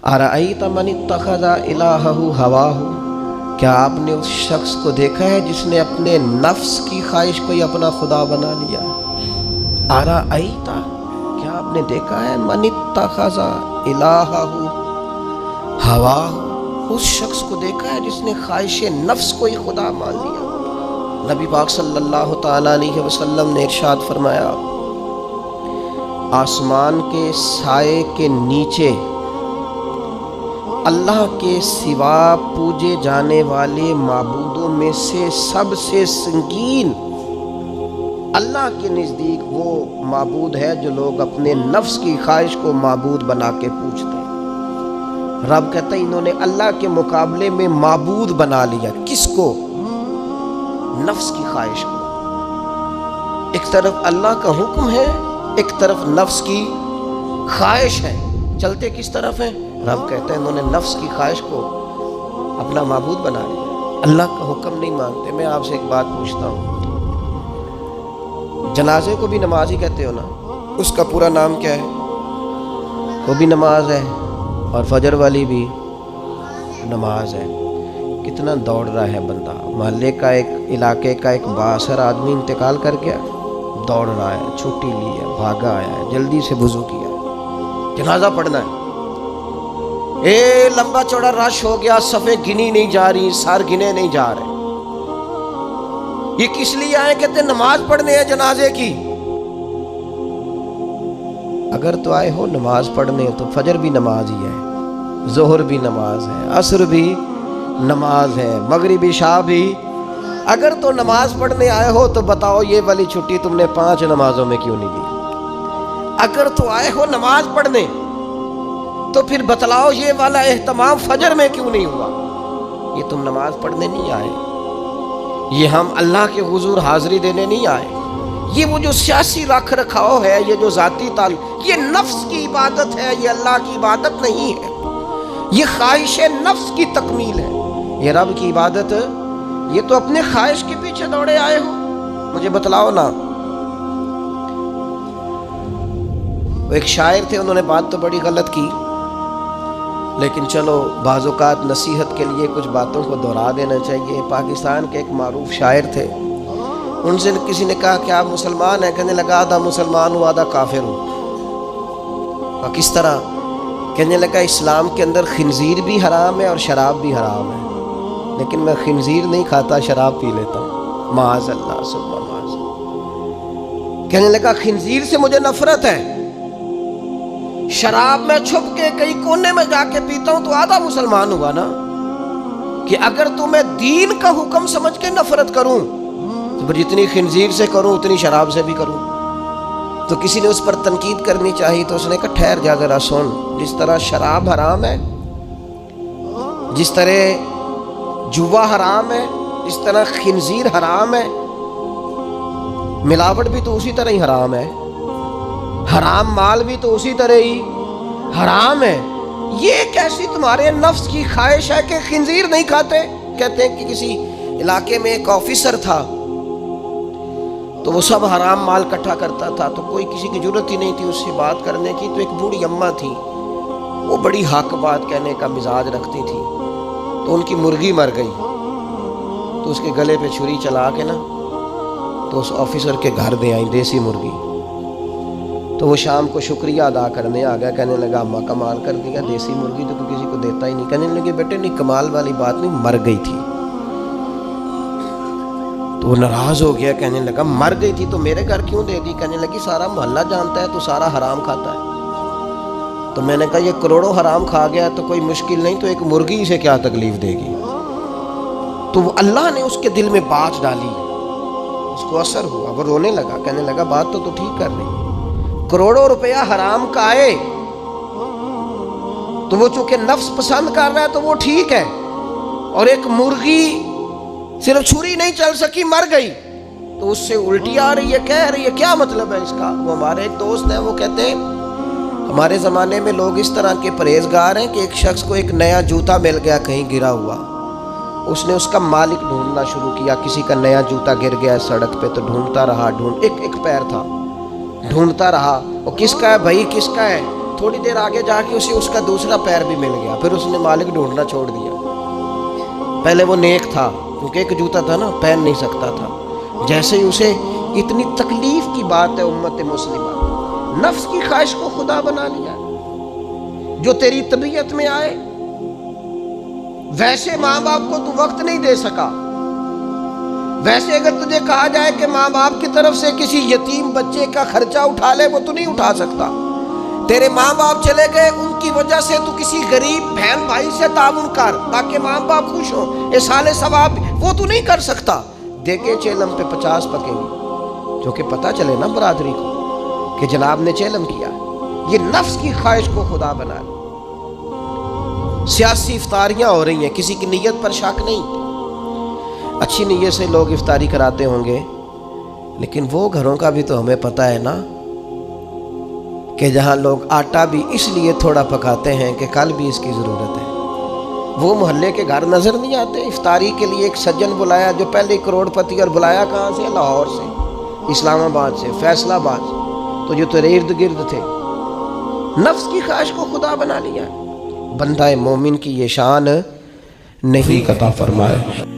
अरअयत मन इत्तखज़ इलाहहु हवाहु, क्या आपने उस शख्स को देखा है जिसने अपने नफ्स की ख्वाहिश को ही अपना खुदा बना लिया। अरअयत, क्या आपने देखा है, मन इत्तखज़ इलाहहु हवाहु, उस शख्स को देखा है जिसने ख्वाहिश नफ्स को ही खुदा मान लिया। नबी पाक सल्लल्लाहु ताला अलैहि वसल्लम ने इरशाद फरमाया, आसमान के साए के नीचे अल्लाह के सिवा पूजे जाने वाले माबूदों में से सबसे संगीन अल्लाह के नज़दीक वो माबूद है जो लोग अपने नफ्स की ख्वाहिश को माबूद बना के पूजते हैं। रब कहता है इन्होंने अल्लाह के मुकाबले में माबूद बना लिया। किसको? नफ्स की ख्वाहिश को। एक तरफ अल्लाह का हुक्म है, एक तरफ नफ्स की ख्वाहिश है। चलते किस तरफ है? रब कहते हैं इन्होंने नफ्स की ख्वाहिश को अपना माबूद बना लिया, अल्लाह का हुक्म नहीं मानते। मैं आपसे एक बात पूछता हूँ, जनाजे को भी नमाज ही कहते हो ना, उसका पूरा नाम क्या है? वो भी नमाज है और फजर वाली भी नमाज है। कितना दौड़ रहा है बंदा, मोहल्ले का एक इलाके का एक बासर आदमी इंतकाल कर गया, दौड़ रहा है, छुट्टी ली है, भागा आया है, जल्दी से वुज़ू किया, जनाजा पढ़ना है। लंबा चौड़ा रश हो गया, सफ़े गिनी नहीं जा रही, सर गिने नहीं जा रहे। ये किस लिए आए? कहते नमाज पढ़ने है जनाजे की। अगर तो आए हो नमाज पढ़ने तो फजर भी नमाज ही है, जोहर भी नमाज है, असर भी नमाज है, मगरिब इशा भी। अगर तो नमाज पढ़ने आए हो तो बताओ ये वाली छुट्टी तुमने 5 नमाजों में क्यों नहीं ली? अगर तो आए हो नमाज पढ़ने तो फिर बतलाओ ये वाला एहतमाम फजर में क्यों नहीं हुआ? ये तुम नमाज पढ़ने नहीं आए, ये हम अल्लाह के हुजूर हाजिरी देने नहीं आए। ये वो जो सियासी रख रखाव है, ये जो ज़ाती ताल्लुक, ये नफ्स की इबादत है, ये अल्लाह की इबादत नहीं है। ये ख्वाहिश नफ्स की तकमील है। ये रब की इबादत, ये तो अपने ख्वाहिश के पीछे दौड़े आए हो। मुझे बतलाओ ना। वो एक शायर थे, उन्होंने बात तो बड़ी गलत की, लेकिन चलो बाज़-औक़ात नसीहत के लिए कुछ बातों को दोहरा देना चाहिए। पाकिस्तान के एक मारूफ शायर थे, उनसे किसी ने कहा कि आप मुसलमान हैं? कहने लगा आधा मुसलमान हूँ आधा काफिर हूँ। और किस तरह? कहने लगा इस्लाम के अंदर खिंजीर भी हराम है और शराब भी हराम है, लेकिन मैं खिंजीर नहीं खाता, शराब पी लेता हूँ। माज़ अल्लाह सुब्हान माज़। कहने लगा खिंजीर से मुझे नफरत है, शराब में छुप के कई कोने में जाके पीता हूं, तो आधा मुसलमान हुआ ना। कि अगर तो मैं दीन का हुक्म समझ के नफरत करूं तो फिर जितनी खिंजीर से करूं उतनी शराब से भी करूं। तो किसी ने उस पर तनकीद करनी चाहिए, तो उसने कहा ठहर जा जरा सुन, जिस तरह शराब हराम है, जिस तरह जुआ हराम है, जिस तरह खिंजीर हराम है, मिलावट भी तो उसी तरह ही हराम है, हराम माल भी तो उसी तरह ही हराम है। ये कैसी तुम्हारे नफ्स की ख्वाहिश है कि खिंजीर नहीं खाते? कहते हैं कि किसी इलाके में एक ऑफिसर था, तो वो सब हराम माल इकट्ठा करता था, तो कोई किसी की जरूरत ही नहीं थी उससे बात करने की। तो एक बूढ़ी अम्मा थी, वो बड़ी हक बात कहने का मिजाज रखती थी, तो उनकी मुर्गी मर गई, तो उसके गले पे छुरी चला के ना तो उस ऑफिसर के घर दे आई देसी मुर्गी। तो वो शाम को शुक्रिया अदा करने आ गया, कहने लगा अम्मा कमाल कर दिया, देसी मुर्गी तो किसी को देता ही नहीं। कहने लगे बेटे नहीं, कमाल वाली बात नहीं, मर गई थी। तो वो नाराज हो गया, कहने लगा मर गई थी तो मेरे घर क्यों दे दी? कहने लगी सारा मोहल्ला जानता है तो सारा हराम खाता है। तो मैंने कहा ये करोड़ों हराम खा गया तो कोई मुश्किल नहीं, तो एक मुर्गी से क्या तकलीफ देगी? तो वो अल्लाह ने उसके दिल में बात डाली, उसको असर हुआ, वो रोने लगा, कहने लगा बात तो ठीक कर रही, करोड़ों रुपया हराम का आए तो वो चूंकि नफ्स पसंद कर रहा है तो वो ठीक है, और एक मुर्गी सिर्फ छुरी नहीं चल सकी मर गई तो उससे उल्टी आ रही है, कह रही है, क्या मतलब है इसका? वो हमारे एक दोस्त हैं, वो कहते हैं हमारे ज़माने में लोग इस तरह के परहेजगार हैं कि एक शख्स को एक नया जूता मिल गया कहीं गिरा हुआ, उसने उसका मालिक ढूंढना शुरू किया। किसी का नया जूता गिर गया सड़क पे तो ढूंढता रहा, एक पैर था, ढूंढता रहा, और किसका है भाई किसका है? थोड़ी देर आगे जाके उसे उसका दूसरा पैर भी मिल गया, फिर उसने मालिक ढूंढना छोड़ दिया। पहले वो नेक था, क्योंकि एक जूता था ना, पहन नहीं सकता था। जैसे ही उसे, इतनी तकलीफ की बात है उम्मत मुस्लिमा, नफ्स की ख्वाहिश को खुदा बना लिया, जो तेरी तबीयत में आए। वैसे माँ बाप को तू वक्त नहीं दे सका, वैसे अगर तुझे कहा जाए कि माँ बाप की तरफ से किसी यतीम बच्चे का खर्चा उठा ले, वो तू नहीं उठा सकता। तेरे माँ बाप चले गए, उनकी वजह से तू किसी गरीब बहन भाई से ताउन कर ताकि माँ बाप खुश हो, ये साले सवाब, वो तू नहीं कर सकता। देखे चेलम पे 50 पकेंगे, जो कि पता चले ना बरादरी को कि जनाब ने चेलम किया। ये नफ्स की ख्वाहिश को खुदा बना ले। सियासी इफ्तारियां हो रही हैं, किसी की नीयत पर शक नहीं, अच्छी नीयत से लोग इफ्तारी कराते होंगे, लेकिन वो घरों का भी तो हमें पता है ना कि जहाँ लोग आटा भी इसलिए थोड़ा पकाते हैं कि कल भी इसकी ज़रूरत है। वो मोहल्ले के घर नज़र नहीं आते। इफ्तारी के लिए एक सज्जन बुलाया जो पहले करोड़पति, और बुलाया कहाँ से? लाहौर से, इस्लामाबाद से, फैसलाबाद, तो जो तेरे इर्द गिर्द थे। नफ्स की ख्वाहिश को खुदा बना लिया। बंदा मोमिन की ये शान नहीं अता फरमाए।